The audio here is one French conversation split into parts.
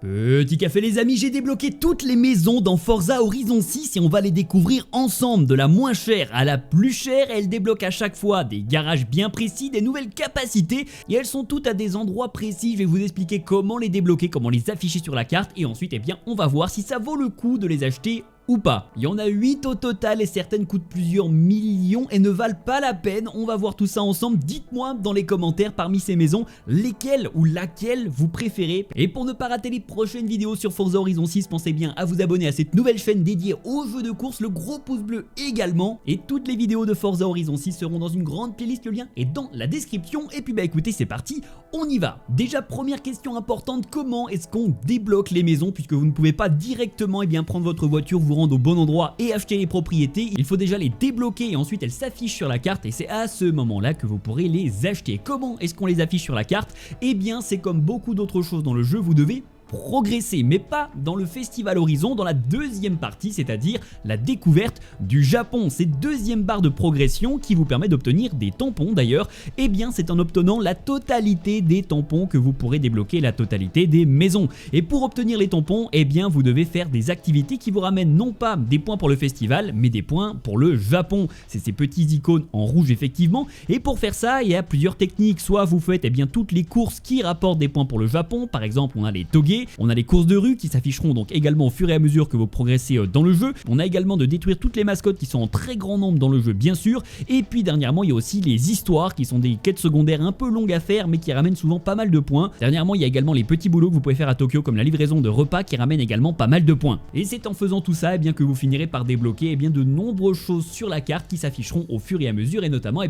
Petit café les amis, j'ai débloqué toutes les maisons dans Forza Horizon 6 et on va les découvrir ensemble, de la moins chère à la plus chère. Elles débloquent à chaque fois des garages bien précis, des nouvelles capacités et elles sont toutes à des endroits précis. Je vais vous expliquer comment les débloquer, comment les afficher sur la carte et ensuite on va voir si ça vaut le coup de les acheter ou pas. Il y en a 8 au total et certaines coûtent plusieurs millions et ne valent pas la peine. On va voir tout ça ensemble. Dites-moi dans les commentaires parmi ces maisons lesquelles ou laquelle vous préférez. Et pour ne pas rater les prochaines vidéos sur Forza Horizon 6, pensez bien à vous abonner à cette nouvelle chaîne dédiée aux jeux de course, le gros pouce bleu également. Et toutes les vidéos de Forza Horizon 6 seront dans une grande playlist, le lien est dans la description. Et puis écoutez, c'est parti, on y va. Déjà première question importante, comment est-ce qu'on débloque les maisons puisque vous ne pouvez pas directement prendre votre voiture, vous rendre au bon endroit et acheter les propriétés. Il faut déjà les débloquer et ensuite elles s'affichent sur la carte et c'est à ce moment là que vous pourrez les acheter. Comment est-ce qu'on les affiche sur la carte? Eh bien c'est comme beaucoup d'autres choses dans le jeu, vous devez progresser, mais pas dans le Festival Horizon, dans la deuxième partie, c'est-à-dire la découverte du Japon. Cette deuxième barre de progression qui vous permet d'obtenir des tampons d'ailleurs, eh bien c'est en obtenant la totalité des tampons que vous pourrez débloquer la totalité des maisons. Et pour obtenir les tampons, eh bien vous devez faire des activités qui vous ramènent non pas des points pour le festival, mais des points pour le Japon. C'est ces petits icônes en rouge effectivement, et pour faire ça, il y a plusieurs techniques. Soit vous faites toutes les courses qui rapportent des points pour le Japon, par exemple on a les toge. On a les courses de rue qui s'afficheront donc également au fur et à mesure que vous progressez dans le jeu. On a également de détruire toutes les mascottes qui sont en très grand nombre dans le jeu bien sûr. Et puis dernièrement il y a aussi les histoires qui sont des quêtes secondaires un peu longues à faire mais qui ramènent souvent pas mal de points. Dernièrement il y a également les petits boulots que vous pouvez faire à Tokyo comme la livraison de repas qui ramènent également pas mal de points. Et c'est en faisant tout ça que vous finirez par débloquer de nombreuses choses sur la carte qui s'afficheront au fur et à mesure et notamment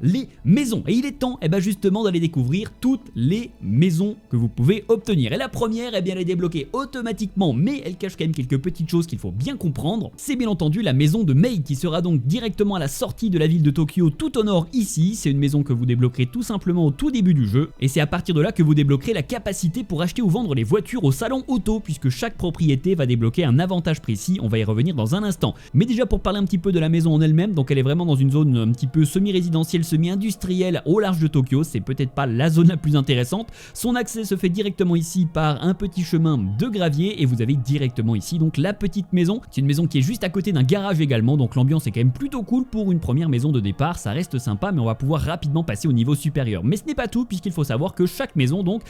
les maisons. Et il est temps justement d'aller découvrir toutes les maisons que vous pouvez obtenir. Et la première elle est débloquée automatiquement mais elle cache quand même quelques petites choses qu'il faut bien comprendre. C'est bien entendu la maison de Mei qui sera donc directement à la sortie de la ville de Tokyo tout au nord ici. C'est une maison que vous débloquerez tout simplement au tout début du jeu et c'est à partir de là que vous débloquerez la capacité pour acheter ou vendre les voitures au salon auto puisque chaque propriété va débloquer un avantage précis. On va y revenir dans un instant. Mais déjà pour parler un petit peu de la maison en elle-même, donc elle est vraiment dans une zone un petit peu semi-résidentielle, semi-industrielle au large de Tokyo. C'est peut-être pas la zone la plus intéressante. Son accès se fait directement ici par un petit chemin de gravier et vous avez directement ici donc la petite maison. C'est une maison qui est juste à côté d'un garage également, donc l'ambiance est quand même plutôt cool pour une première maison de départ. Ça reste sympa mais on va pouvoir rapidement passer au niveau supérieur. Mais ce n'est pas tout puisqu'il faut savoir que chaque maison donc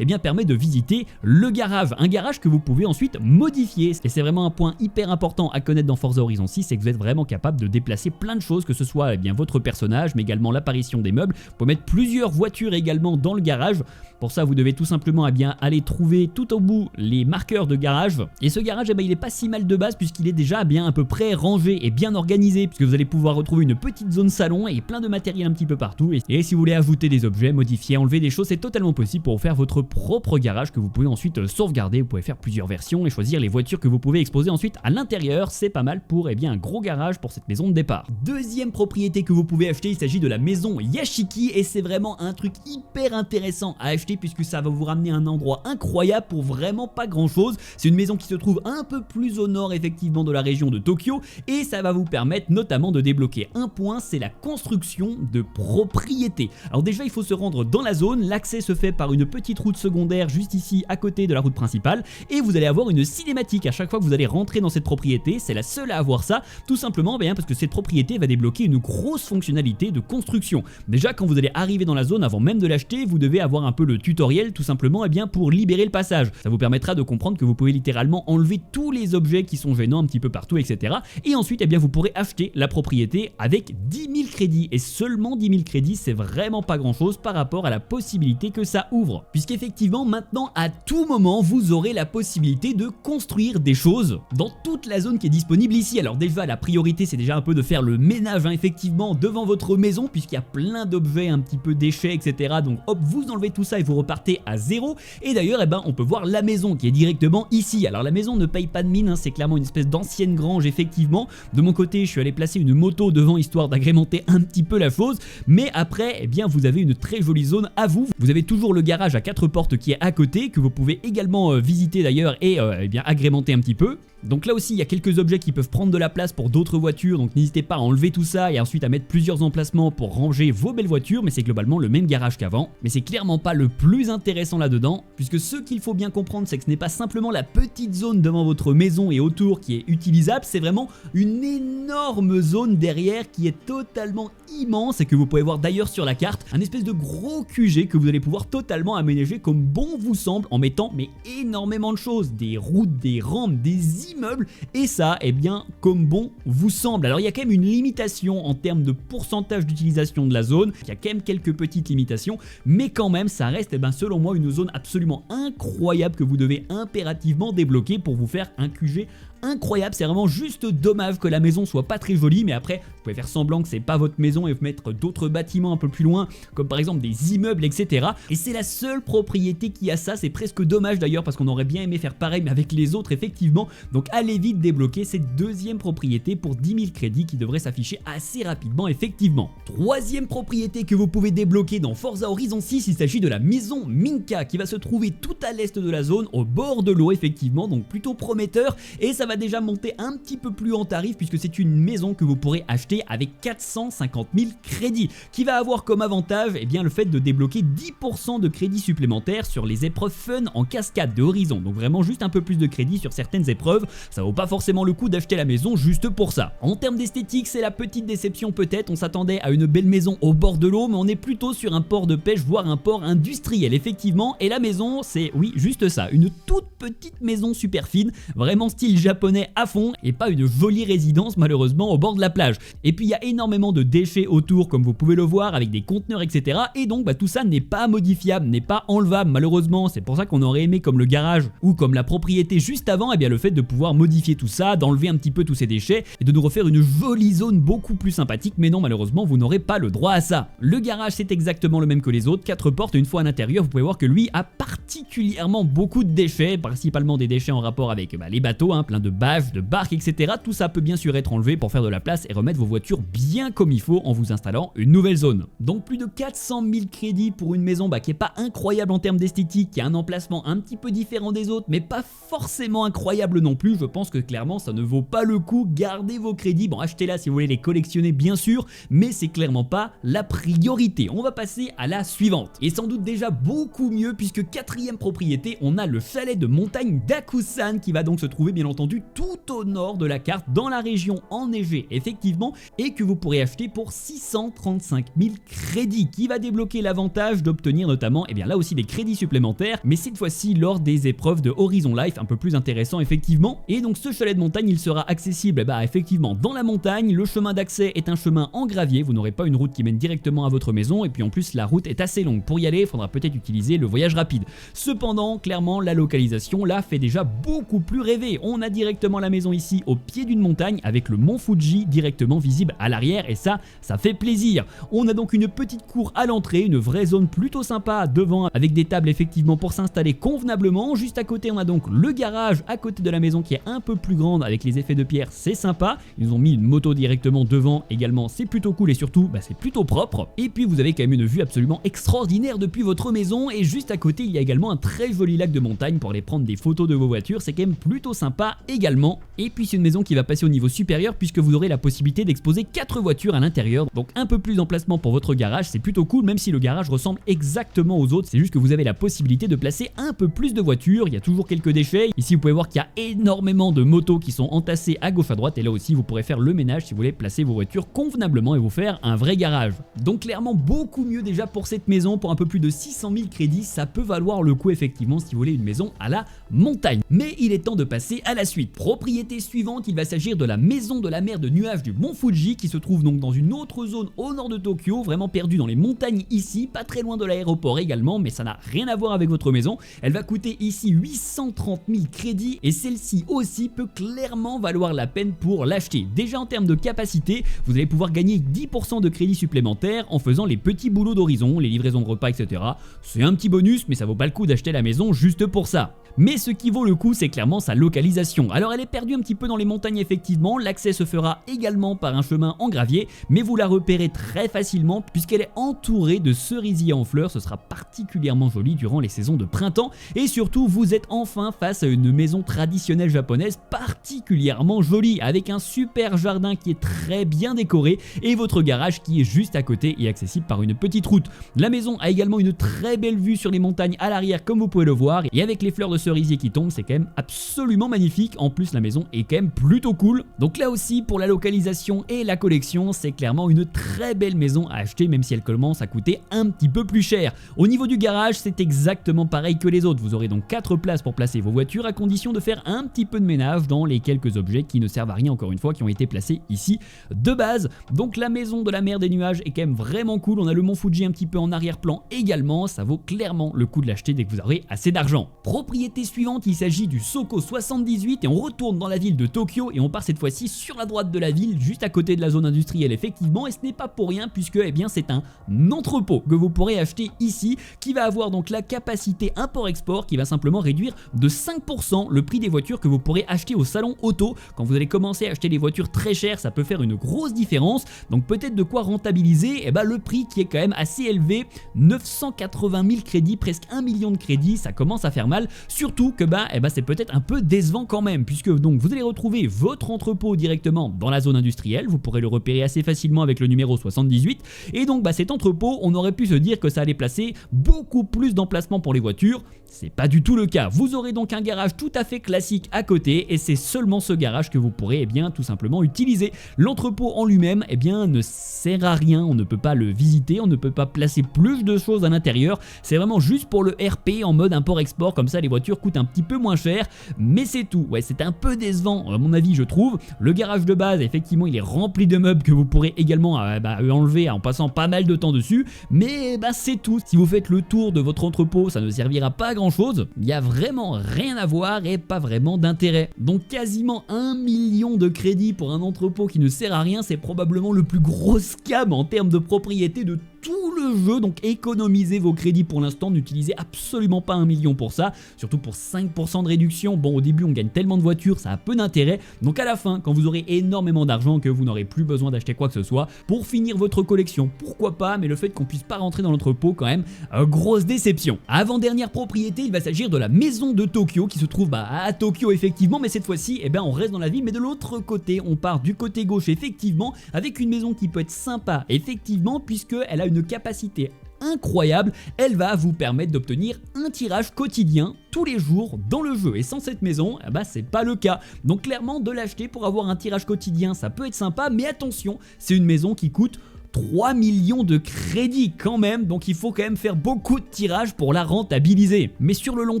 permet de visiter le garage. Un garage que vous pouvez ensuite modifier et c'est vraiment un point hyper important à connaître dans Forza Horizon 6, c'est que vous êtes vraiment capable de déplacer plein de choses, que ce soit votre personnage mais également l'apparition des meubles. Vous pouvez mettre plusieurs voitures également dans le garage. Pour ça vous devez tout simplement aller trouver tout au bout les marqueurs de garage et ce garage il est pas si mal de base puisqu'il est déjà à peu près rangé et bien organisé puisque vous allez pouvoir retrouver une petite zone salon et plein de matériel un petit peu partout et si vous voulez ajouter des objets, modifier, enlever des choses, c'est totalement possible pour faire votre propre garage que vous pouvez ensuite sauvegarder. Vous pouvez faire plusieurs versions et choisir les voitures que vous pouvez exposer ensuite à l'intérieur. C'est pas mal pour un gros garage pour cette maison de départ. Deuxième propriété que vous pouvez acheter, il s'agit de la maison Yashiki et c'est vraiment un truc hyper intéressant à acheter puisque ça va vous ramener à un endroit incroyable pour vraiment pas grand chose. C'est une maison qui se trouve un peu plus au nord effectivement de la région de Tokyo et ça va vous permettre notamment de débloquer un point, c'est la construction de propriété. Alors déjà il faut se rendre dans la zone, l'accès se fait par une petite route secondaire juste ici à côté de la route principale et vous allez avoir une cinématique à chaque fois que vous allez rentrer dans cette propriété. C'est la seule à avoir ça tout simplement parce que cette propriété va débloquer une grosse fonctionnalité de construction. Déjà quand vous allez arriver dans la zone, avant même de l'acheter, vous devez avoir un peu le tutoriel tout simplement pour libérer le passage. Ça vous permettra de comprendre que vous pouvez littéralement enlever tous les objets qui sont gênants un petit peu partout, etc. Et ensuite, vous pourrez acheter la propriété avec 10 000 crédits. Et seulement 10 000 crédits, c'est vraiment pas grand chose par rapport à la possibilité que ça ouvre. Puisqu'effectivement, maintenant, à tout moment, vous aurez la possibilité de construire des choses dans toute la zone qui est disponible ici. Alors déjà, la priorité, c'est déjà un peu de faire le ménage, effectivement, devant votre maison, puisqu'il y a plein d'objets, un petit peu déchets, etc. Donc hop, vous enlevez tout ça et vous repartez à zéro. Et d'ailleurs, on peut voir la maison qui est directement ici. Alors la maison ne paye pas de mine, c'est clairement une espèce d'ancienne grange effectivement. De mon côté je suis allé placer une moto devant histoire d'agrémenter un petit peu la chose, mais après vous avez une très jolie zone à vous. Vous avez toujours le garage à 4 portes qui est à côté que vous pouvez également visiter d'ailleurs et agrémenter un petit peu. Donc là aussi il y a quelques objets qui peuvent prendre de la place pour d'autres voitures, donc n'hésitez pas à enlever tout ça et ensuite à mettre plusieurs emplacements pour ranger vos belles voitures, mais c'est globalement le même garage qu'avant. Mais c'est clairement pas le plus intéressant là-dedans, puisque ce qu'il faut bien comprendre, c'est que ce n'est pas simplement la petite zone devant votre maison et autour qui est utilisable, c'est vraiment une énorme zone derrière qui est totalement immense et que vous pouvez voir d'ailleurs sur la carte, un espèce de gros QG que vous allez pouvoir totalement aménager comme bon vous semble en mettant mais énormément de choses, des routes, des rampes, des immeubles et ça, eh bien, comme bon vous semble. Alors il y a quand même une limitation en termes de pourcentage d'utilisation de la zone, il y a quand même quelques petites limitations, mais quand même ça reste, eh bien, selon moi, une zone absolument incroyable que vous devez impérativement débloquer pour vous faire un QG incroyable. C'est vraiment juste dommage que la maison soit pas très jolie, mais après vous pouvez faire semblant que c'est pas votre maison et mettre d'autres bâtiments un peu plus loin, comme par exemple des immeubles, etc. Et c'est la seule propriété qui a ça, c'est presque dommage d'ailleurs parce qu'on aurait bien aimé faire pareil mais avec les autres effectivement. Donc allez vite débloquer cette deuxième propriété pour 10 000 crédits qui devrait s'afficher assez rapidement effectivement. Troisième propriété que vous pouvez débloquer dans Forza Horizon 6, il s'agit de la maison Minka qui va se trouver tout à l'est de la zone, au bord de l'eau effectivement, donc plutôt prometteur et ça va déjà monter un petit peu plus en tarif puisque c'est une maison que vous pourrez acheter avec 450 000 crédits qui va avoir comme avantage eh bien, le fait de débloquer 10% de crédits supplémentaires sur les épreuves fun en cascade de Horizon, donc vraiment juste un peu plus de crédits sur certaines épreuves, ça vaut pas forcément le coup d'acheter la maison juste pour ça. En termes d'esthétique c'est la petite déception peut-être, on s'attendait à une belle maison au bord de l'eau mais on est plutôt sur un port de pêche voire un port industriel effectivement et la maison c'est oui juste ça, une toute petite maison super fine, vraiment style japonais à fond et pas une jolie résidence malheureusement au bord de la plage. Et puis il y a énormément de déchets autour comme vous pouvez le voir avec des conteneurs etc. Et donc tout ça n'est pas modifiable, n'est pas enlevable malheureusement. C'est pour ça qu'on aurait aimé comme le garage ou comme la propriété juste avant, et bien le fait de pouvoir modifier tout ça, d'enlever un petit peu tous ces déchets et de nous refaire une jolie zone beaucoup plus sympathique, mais non malheureusement vous n'aurez pas le droit à ça. Le garage c'est exactement le même que les autres, 4 portes et une fois à l'intérieur vous pouvez voir que lui a particulièrement beaucoup de déchets, principalement des déchets en rapport avec les bateaux, plein de bâches, de barques, etc. Tout ça peut bien sûr être enlevé pour faire de la place et remettre vos voitures bien comme il faut en vous installant une nouvelle zone. Donc plus de 400 000 crédits pour une maison qui est pas incroyable en termes d'esthétique, qui a un emplacement un petit peu différent des autres, mais pas forcément incroyable non plus. Je pense que clairement ça ne vaut pas le coup. Gardez vos crédits, bon achetez-la si vous voulez les collectionner bien sûr, mais c'est clairement pas la priorité. On va passer à la suivante, et sans doute déjà beaucoup mieux puisque quatrième propriété, on a le chalet de montagne d'Akusan qui va donc se trouver bien entendu tout au nord de la carte dans la région enneigée effectivement et que vous pourrez acheter pour 635 000 crédits qui va débloquer l'avantage d'obtenir notamment et bien là aussi des crédits supplémentaires mais cette fois-ci lors des épreuves de Horizon Life, un peu plus intéressant effectivement. Et donc ce chalet de montagne il sera accessible effectivement dans la montagne, le chemin d'accès est un chemin en gravier, vous n'aurez pas une route qui mène directement à votre maison et puis en plus la route est assez longue, pour y aller il faudra peut-être utiliser le voyage rapide. Cependant clairement la localisation là fait déjà beaucoup plus rêver, on a directement la maison ici au pied d'une montagne avec le mont Fuji directement visible à l'arrière et ça fait plaisir. On a donc une petite cour à l'entrée, une vraie zone plutôt sympa devant avec des tables effectivement pour s'installer convenablement. Juste à côté on a donc le garage à côté de la maison qui est un peu plus grande avec les effets de pierre, c'est sympa. Ils ont mis une moto directement devant également, c'est plutôt cool et surtout c'est plutôt propre. Et puis vous avez quand même une vue absolument extraordinaire depuis votre maison et juste à côté il y a également un très joli lac de montagne pour aller prendre des photos de vos voitures, c'est quand même plutôt sympa également. Et puis c'est une maison qui va passer au niveau supérieur puisque vous aurez la possibilité d'exposer 4 voitures à l'intérieur, donc un peu plus d'emplacement pour votre garage, c'est plutôt cool même si le garage ressemble exactement aux autres, c'est juste que vous avez la possibilité de placer un peu plus de voitures. Il y a toujours quelques déchets, ici vous pouvez voir qu'il y a énormément de motos qui sont entassées à gauche à droite et là aussi vous pourrez faire le ménage si vous voulez placer vos voitures convenablement et vous faire un vrai garage. Donc clairement beaucoup mieux déjà pour cette maison, pour un peu plus de 600 000 crédits, ça peut valoir le coup effectivement si vous voulez une maison à la montagne. Mais il est temps de passer à la suite. Propriété suivante, il va s'agir de la maison de la mer de nuages du mont Fuji qui se trouve donc dans une autre zone au nord de Tokyo, vraiment perdue dans les montagnes ici, pas très loin de l'aéroport également, mais ça n'a rien à voir avec votre maison. Elle va coûter ici 830 000 crédits et celle-ci aussi peut clairement valoir la peine pour l'acheter. Déjà en termes de capacité, vous allez pouvoir gagner 10% de crédits supplémentaires en faisant les petits boulots d'Horizon, les livraisons de repas, etc. C'est un petit bonus, mais ça vaut pas le coup d'acheter la maison juste pour ça. Mais ce qui vaut le coup, c'est clairement sa localisation. Alors elle est perdue un petit peu dans les montagnes effectivement, l'accès se fera également par un chemin en gravier, mais vous la repérez très facilement puisqu'elle est entourée de cerisiers en fleurs, ce sera particulièrement joli durant les saisons de printemps et surtout vous êtes enfin face à une maison traditionnelle japonaise particulièrement jolie avec un super jardin qui est très bien décoré et votre garage qui est juste à côté et accessible par une petite route. La maison a également une très belle vue sur les montagnes à l'arrière comme vous pouvez le voir et avec les fleurs de cerisier qui tombe, c'est quand même absolument magnifique. En plus la maison est quand même plutôt cool. Donc là aussi pour la localisation et la collection, c'est clairement une très belle maison à acheter, même si elle commence à coûter un petit peu plus cher. Au niveau du garage, c'est exactement pareil que les autres. Vous aurez donc 4 places pour placer vos voitures, à condition de faire un petit peu de ménage dans les quelques objets qui ne servent à rien, encore une fois, qui ont été placés ici de base. Donc la maison de la mer des nuages est quand même vraiment cool. On a le mont Fuji un petit peu en arrière-plan également. Ça vaut clairement le coup de l'acheter dès que vous aurez assez d'argent. Propriété suivante, il s'agit du Soko 78 et on retourne dans la ville de Tokyo et on part cette fois-ci sur la droite de la ville, juste à côté de la zone industrielle effectivement, et ce n'est pas pour rien puisque eh bien c'est un entrepôt que vous pourrez acheter ici qui va avoir donc la capacité import-export qui va simplement réduire de 5% le prix des voitures que vous pourrez acheter au salon auto. Quand vous allez commencer à acheter des voitures très chères, ça peut faire une grosse différence, donc peut-être de quoi rentabiliser le prix qui est quand même assez élevé, 980 000 crédits, presque 1 million de crédits, ça commence à faire mal, surtout que c'est peut-être un peu décevant quand même, puisque donc vous allez retrouver votre entrepôt directement dans la zone industrielle, vous pourrez le repérer assez facilement avec le numéro 78, et donc cet entrepôt, on aurait pu se dire que ça allait placer beaucoup plus d'emplacements pour les voitures. C'est pas du tout le cas. Vous aurez donc un garage tout à fait classique à côté et c'est seulement ce garage que vous pourrez tout simplement utiliser. L'entrepôt en lui-même ne sert à rien, on ne peut pas le visiter, on ne peut pas placer plus de choses à l'intérieur. C'est vraiment juste pour le RP en mode import-export, comme ça les voitures coûtent un petit peu moins cher, mais c'est tout. Ouais, c'est un peu décevant à mon avis je trouve. Le garage de base effectivement il est rempli de meubles que vous pourrez également enlever en passant pas mal de temps dessus, mais c'est tout. Si vous faites le tour de votre entrepôt, ça ne servira pas à grand chose, il n'y a vraiment rien à voir et pas vraiment d'intérêt. Donc quasiment 1 million de crédits pour un entrepôt qui ne sert à rien, c'est probablement le plus gros scam en termes de propriété de tout le jeu, donc économisez vos crédits pour l'instant, n'utilisez absolument pas 1 million pour ça, surtout pour 5% de réduction. Bon, au début on gagne tellement de voitures, ça a peu d'intérêt, donc à la fin, quand vous aurez énormément d'argent, que vous n'aurez plus besoin d'acheter quoi que ce soit, pour finir votre collection, pourquoi pas, mais le fait qu'on puisse pas rentrer dans l'entrepôt quand même, grosse déception. Avant-dernière propriété, il va s'agir de la maison de Tokyo, qui se trouve à Tokyo effectivement, mais cette fois-ci, on reste dans la ville, mais de l'autre côté, on part du côté gauche effectivement, avec une maison qui peut être sympa effectivement, puisque elle a une capacité incroyable, elle va vous permettre d'obtenir un tirage quotidien tous les jours dans le jeu, et sans cette maison, c'est pas le cas. Donc clairement de l'acheter pour avoir un tirage quotidien, ça peut être sympa, mais attention, c'est une maison qui coûte 3 millions de crédits quand même, donc il faut quand même faire beaucoup de tirages pour la rentabiliser. Mais sur le long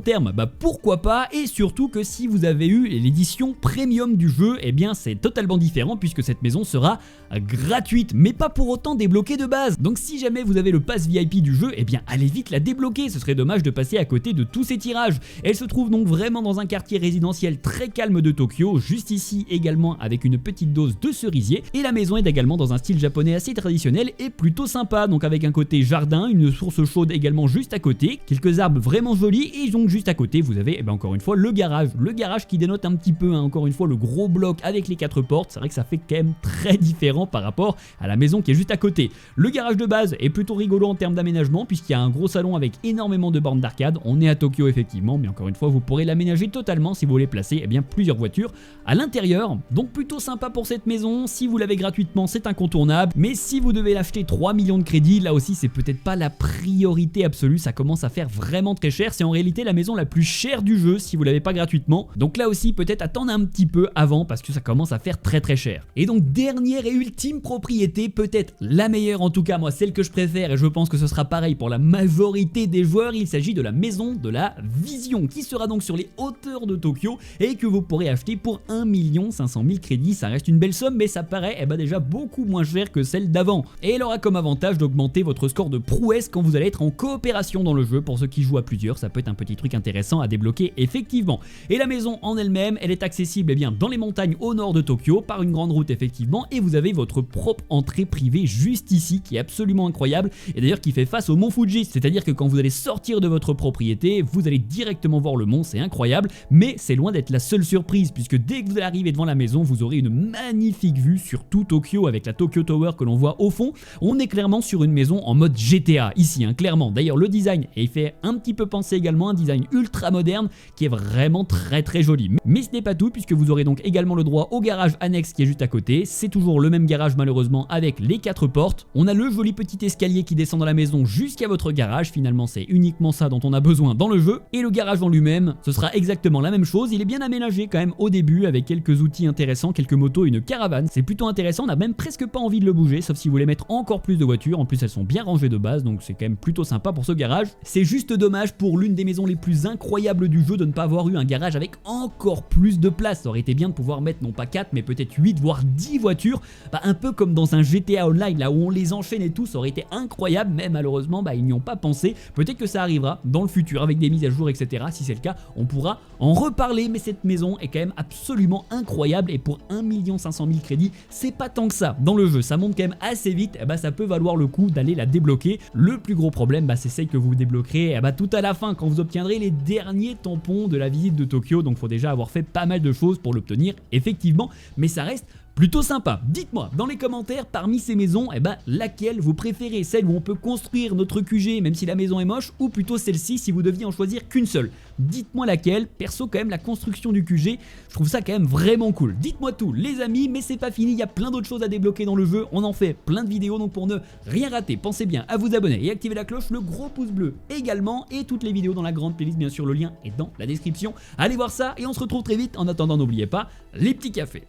terme, pourquoi pas, et surtout que si vous avez eu l'édition premium du jeu, c'est totalement différent puisque cette maison sera gratuite, mais pas pour autant débloquée de base. Donc si jamais vous avez le pass VIP du jeu, allez vite la débloquer, ce serait dommage de passer à côté de tous ces tirages. Elle se trouve donc vraiment dans un quartier résidentiel très calme de Tokyo, juste ici également avec une petite dose de cerisier, et la maison est également dans un style japonais assez traditionnel et plutôt sympa, donc avec un côté jardin, une source chaude également juste à côté, quelques arbres vraiment jolis, et donc juste à côté vous avez encore une fois le garage qui dénote un petit peu, encore une fois le gros bloc avec les 4 portes, c'est vrai que ça fait quand même très différent par rapport à la maison qui est juste à côté. Le garage de base est plutôt rigolo en termes d'aménagement puisqu'il y a un gros salon avec énormément de bornes d'arcade, on est à Tokyo effectivement, mais encore une fois vous pourrez l'aménager totalement si vous voulez placer plusieurs voitures à l'intérieur, donc plutôt sympa pour cette maison. Si vous l'avez gratuitement c'est incontournable, mais si vous devez l'acheter 3 millions de crédits, là aussi c'est peut-être pas la priorité absolue, ça commence à faire vraiment très cher, c'est en réalité la maison la plus chère du jeu si vous l'avez pas gratuitement, donc là aussi peut-être attendre un petit peu avant parce que ça commence à faire très cher. Et donc dernière et ultime propriété, peut-être la meilleure, en tout cas moi celle que je préfère et je pense que ce sera pareil pour la majorité des joueurs, il s'agit de la maison de la vision qui sera donc sur les hauteurs de Tokyo et que vous pourrez acheter pour 1 500 000 crédits, ça reste une belle somme mais ça paraît déjà beaucoup moins cher que celle d'avant. Et elle aura comme avantage d'augmenter votre score de prouesse quand vous allez être en coopération dans le jeu. Pour ceux qui jouent à plusieurs, ça peut être un petit truc intéressant à débloquer effectivement. Et la maison en elle-même, elle est accessible dans les montagnes au nord de Tokyo par une grande route effectivement, et vous avez votre propre entrée privée juste ici qui est absolument incroyable et d'ailleurs qui fait face au mont Fuji, c'est-à-dire que quand vous allez sortir de votre propriété, vous allez directement voir le mont, c'est incroyable, mais c'est loin d'être la seule surprise puisque dès que vous allez arriver devant la maison, vous aurez une magnifique vue sur tout Tokyo avec la Tokyo Tower que l'on voit au fond, on est clairement sur une maison en mode GTA ici, hein, clairement. D'ailleurs le design est fait un petit peu penser également à un design ultra moderne qui est vraiment très joli. Mais ce n'est pas tout, puisque vous aurez donc également le droit au garage annexe qui est juste à côté. C'est toujours le même garage malheureusement avec les 4 portes. On a le joli petit escalier qui descend dans la maison jusqu'à votre garage. Finalement c'est uniquement ça dont on a besoin dans le jeu. Et le garage en lui-même, ce sera exactement la même chose. Il est bien aménagé quand même au début avec quelques outils intéressants, quelques motos et une caravane. C'est plutôt intéressant, on n'a même presque pas envie de le bouger, sauf si vous voulez mettre encore plus de voitures. En plus elles sont bien rangées de base, donc c'est quand même plutôt sympa pour ce garage. C'est juste dommage pour l'une des maisons les plus incroyables du jeu de ne pas avoir eu un garage avec encore plus de place. Ça aurait été bien de pouvoir mettre non pas 4 mais peut-être 8 voire 10 voitures, un peu comme dans un GTA Online là où on les enchaîne et tout, ça aurait été incroyable, mais malheureusement ils n'y ont pas pensé. Peut-être que ça arrivera dans le futur avec des mises à jour etc. Si c'est le cas on pourra en reparler, mais cette maison est quand même absolument incroyable et pour 1 500 000 crédits c'est pas tant que ça dans le jeu, ça monte quand même assez vite, ça peut valoir le coup d'aller la débloquer. Le plus gros problème c'est celle que vous débloquerez tout à la fin quand vous obtiendrez les derniers tampons de la visite de Tokyo, donc faut déjà avoir fait pas mal de choses pour l'obtenir effectivement, mais ça reste plutôt sympa. Dites-moi dans les commentaires parmi ces maisons, laquelle vous préférez, celle où on peut construire notre QG même si la maison est moche, ou plutôt celle-ci si vous deviez en choisir qu'une seule. Dites-moi laquelle. Perso quand même la construction du QG, je trouve ça quand même vraiment cool. Dites-moi tout les amis, mais c'est pas fini, il y a plein d'autres choses à débloquer dans le jeu, on en fait plein de vidéos, donc pour ne rien rater, pensez bien à vous abonner et activer la cloche, le gros pouce bleu également, et toutes les vidéos dans la grande playlist bien sûr, le lien est dans la description. Allez voir ça et on se retrouve très vite. En attendant n'oubliez pas les petits cafés.